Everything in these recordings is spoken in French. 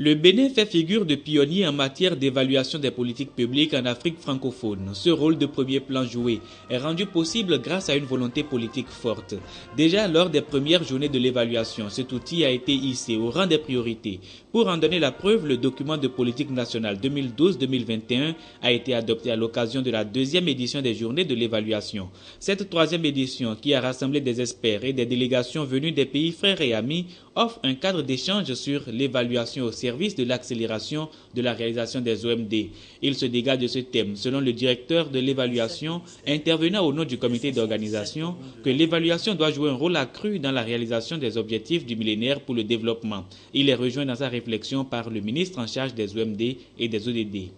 Le Bénin fait figure de pionnier en matière d'évaluation des politiques publiques en Afrique francophone. Ce rôle de premier plan joué est rendu possible grâce à une volonté politique forte. Déjà lors des premières journées de l'évaluation, cet outil a été hissé au rang des priorités. Pour en donner la preuve, le document de politique nationale 2012-2021 a été adopté à l'occasion de la deuxième édition des journées de l'évaluation. Cette troisième édition, qui a rassemblé des experts et des délégations venues des pays frères et amis, offre un cadre d'échange sur l'évaluation au service de l'accélération de la réalisation des OMD. Il se dégage de ce thème, selon le directeur de l'évaluation, intervenant au nom du comité d'organisation, que l'évaluation doit jouer un rôle accru dans la réalisation des objectifs du millénaire pour le développement. Il est rejoint dans sa réflexion par le ministre en charge des OMD et des ODD.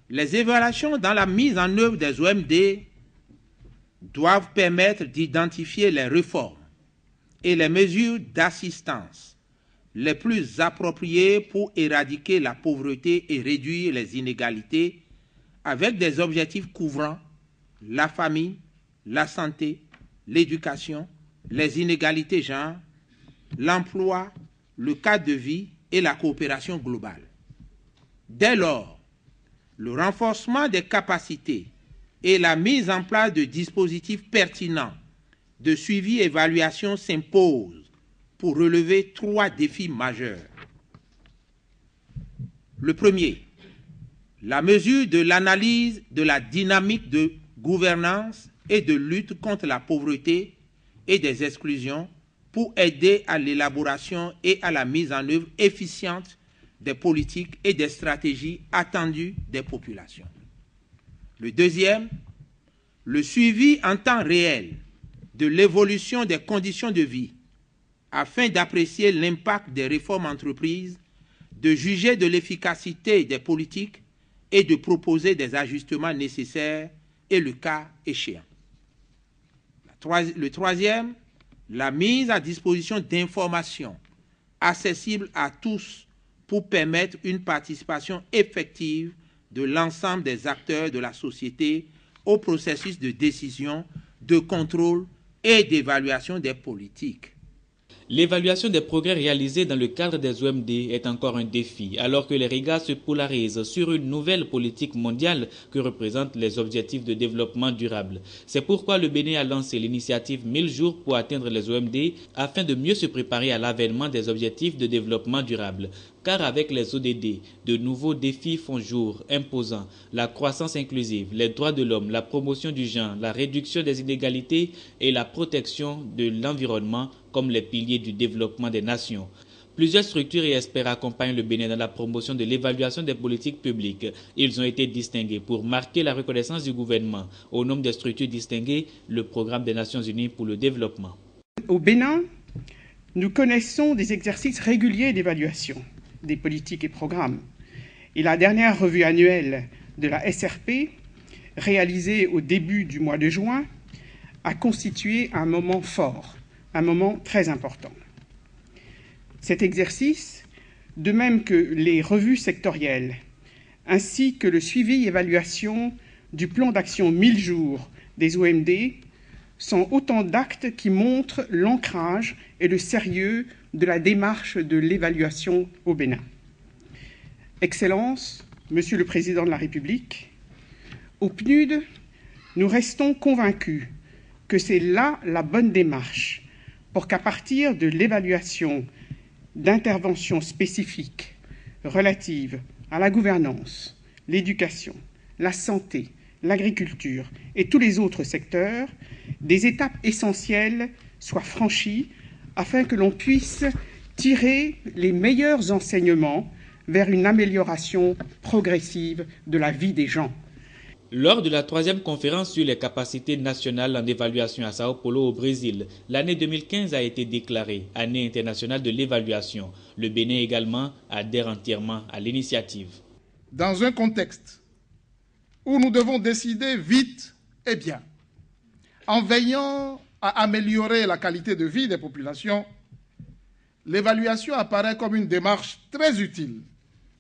Les évaluations dans la mise en œuvre des OMD doivent permettre d'identifier les réformes et les mesures d'assistance les plus appropriées pour éradiquer la pauvreté et réduire les inégalités avec des objectifs couvrant la famille, la santé, l'éducation, les inégalités genre, l'emploi, le cadre de vie et la coopération globale. Dès lors, le renforcement des capacités et la mise en place de dispositifs pertinents de suivi et évaluation s'imposent pour relever trois défis majeurs. Le premier, la mesure de l'analyse de la dynamique de gouvernance et de lutte contre la pauvreté et des exclusions pour aider à l'élaboration et à la mise en œuvre efficiente des politiques et des stratégies attendues des populations. Le deuxième, le suivi en temps réel de l'évolution des conditions de vie afin d'apprécier l'impact des réformes entreprises, de juger de l'efficacité des politiques et de proposer des ajustements nécessaires et le cas échéant. Le troisième, la mise à disposition d'informations accessibles à tous pour permettre une participation effective de l'ensemble des acteurs de la société au processus de décision, de contrôle et d'évaluation des politiques. L'évaluation des progrès réalisés dans le cadre des OMD est encore un défi, alors que les regards se polarisent sur une nouvelle politique mondiale que représentent les objectifs de développement durable. C'est pourquoi le Bénin a lancé l'initiative 1000 jours pour atteindre les OMD afin de mieux se préparer à l'avènement des objectifs de développement durable. Car avec les ODD, de nouveaux défis font jour, imposant la croissance inclusive, les droits de l'homme, la promotion du genre, la réduction des inégalités et la protection de l'environnement comme les piliers du développement des nations. Plusieurs structures et experts accompagnent le Bénin dans la promotion de l'évaluation des politiques publiques. Ils ont été distingués pour marquer la reconnaissance du gouvernement. Au nombre des structures distinguées, le Programme des Nations Unies pour le développement. Au Bénin, nous connaissons des exercices réguliers d'évaluation des politiques et programmes. Et la dernière revue annuelle de la SRP, réalisée au début du mois de juin, a constitué un moment fort, un moment très important. Cet exercice, de même que les revues sectorielles, ainsi que le suivi et évaluation du plan d'action 1000 jours des OMD, sont autant d'actes qui montrent l'ancrage et le sérieux de la démarche de l'évaluation au Bénin. Excellences, Monsieur le Président de la République, au PNUD, nous restons convaincus que c'est là la bonne démarche pour qu'à partir de l'évaluation d'interventions spécifiques relatives à la gouvernance, l'éducation, la santé, l'agriculture et tous les autres secteurs, des étapes essentielles soient franchies afin que l'on puisse tirer les meilleurs enseignements vers une amélioration progressive de la vie des gens. Lors de la troisième conférence sur les capacités nationales en évaluation à Sao Paulo au Brésil, l'année 2015 a été déclarée année internationale de l'évaluation. Le Bénin également adhère entièrement à l'initiative. Dans un contexte où nous devons décider vite et bien, en veillant à améliorer la qualité de vie des populations, l'évaluation apparaît comme une démarche très utile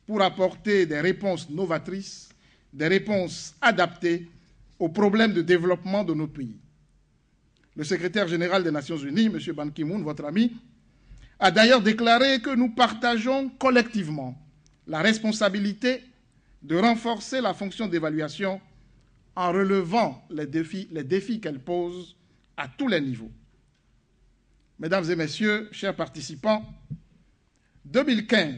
pour apporter des réponses novatrices, des réponses adaptées aux problèmes de développement de nos pays. Le secrétaire général des Nations Unies, M. Ban Ki-moon, votre ami, a d'ailleurs déclaré que nous partageons collectivement la responsabilité de renforcer la fonction d'évaluation en relevant les défis qu'elle pose à tous les niveaux. Mesdames et messieurs, chers participants, 2015,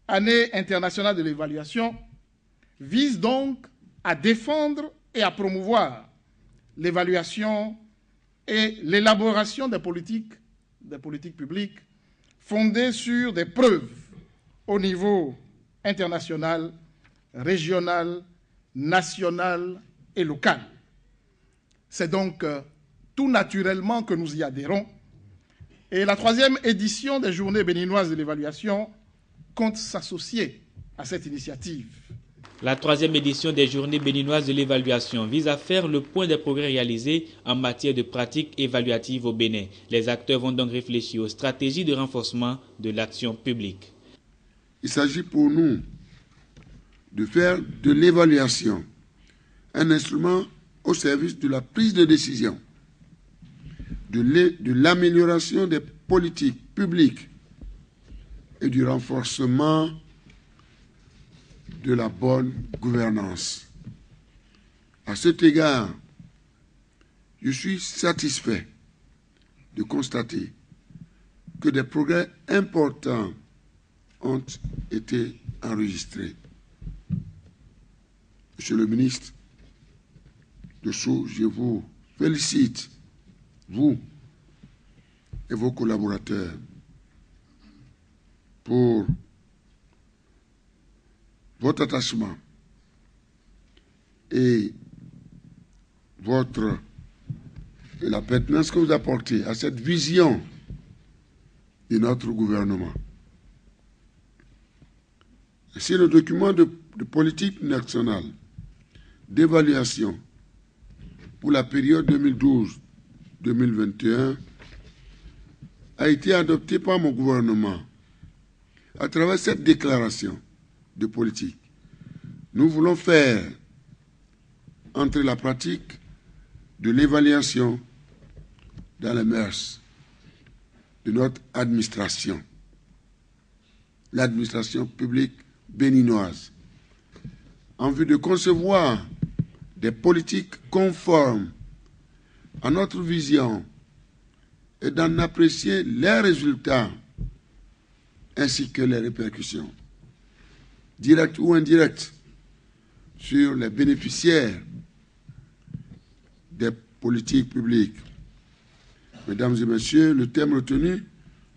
année internationale de l'évaluation, vise donc à défendre et à promouvoir l'évaluation et l'élaboration des politiques publiques fondées sur des preuves au niveau international, régional, national et local. C'est donc tout naturellement que nous y adhérons. Et la 3e édition des Journées béninoises de l'évaluation compte s'associer à cette initiative. La 3e édition des Journées béninoises de l'évaluation vise à faire le point des progrès réalisés en matière de pratiques évaluatives au Bénin. Les acteurs vont donc réfléchir aux stratégies de renforcement de l'action publique. Il s'agit pour nous de faire de l'évaluation un instrument au service de la prise de décision, de l'amélioration des politiques publiques et du renforcement de la bonne gouvernance. À cet égard, je suis satisfait de constater que des progrès importants ont été enregistrés. Monsieur le ministre Dessous, je vous félicite, vous et vos collaborateurs, pour votre attachement et la pertinence que vous apportez à cette vision de notre gouvernement. Si le document de politique nationale d'évaluation pour la période 2012-2021 a été adopté par mon gouvernement à travers cette déclaration de politique, nous voulons faire entrer la pratique de l'évaluation dans les mœurs de notre administration, l'administration publique béninoise, en vue de concevoir des politiques conformes à notre vision et d'en apprécier les résultats ainsi que les répercussions, directes ou indirectes, sur les bénéficiaires des politiques publiques. Mesdames et messieurs, le thème retenu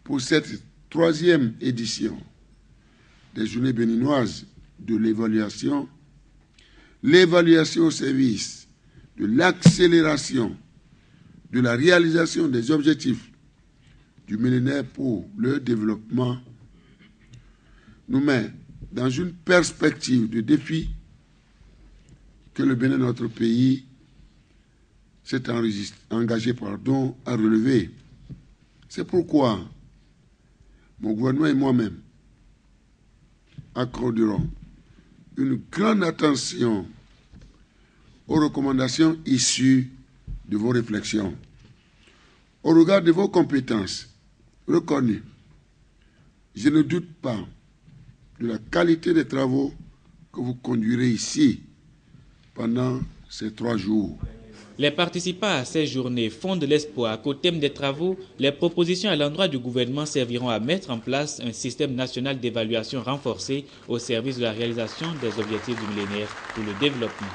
pour cette 3e édition des Journées béninoises de l'évaluation, l'évaluation au service de l'accélération de la réalisation des objectifs du millénaire pour le développement, nous met dans une perspective de défi que le Bénin, notre pays, s'est engagé à relever. C'est pourquoi mon gouvernement et moi-même accorderons une grande attention aux recommandations issues de vos réflexions, au regard de vos compétences reconnues. Je ne doute pas de la qualité des travaux que vous conduirez ici pendant ces 3 jours. Les participants à ces journées fondent l'espoir qu'au thème des travaux, les propositions à l'endroit du gouvernement serviront à mettre en place un système national d'évaluation renforcé au service de la réalisation des objectifs du millénaire pour le développement.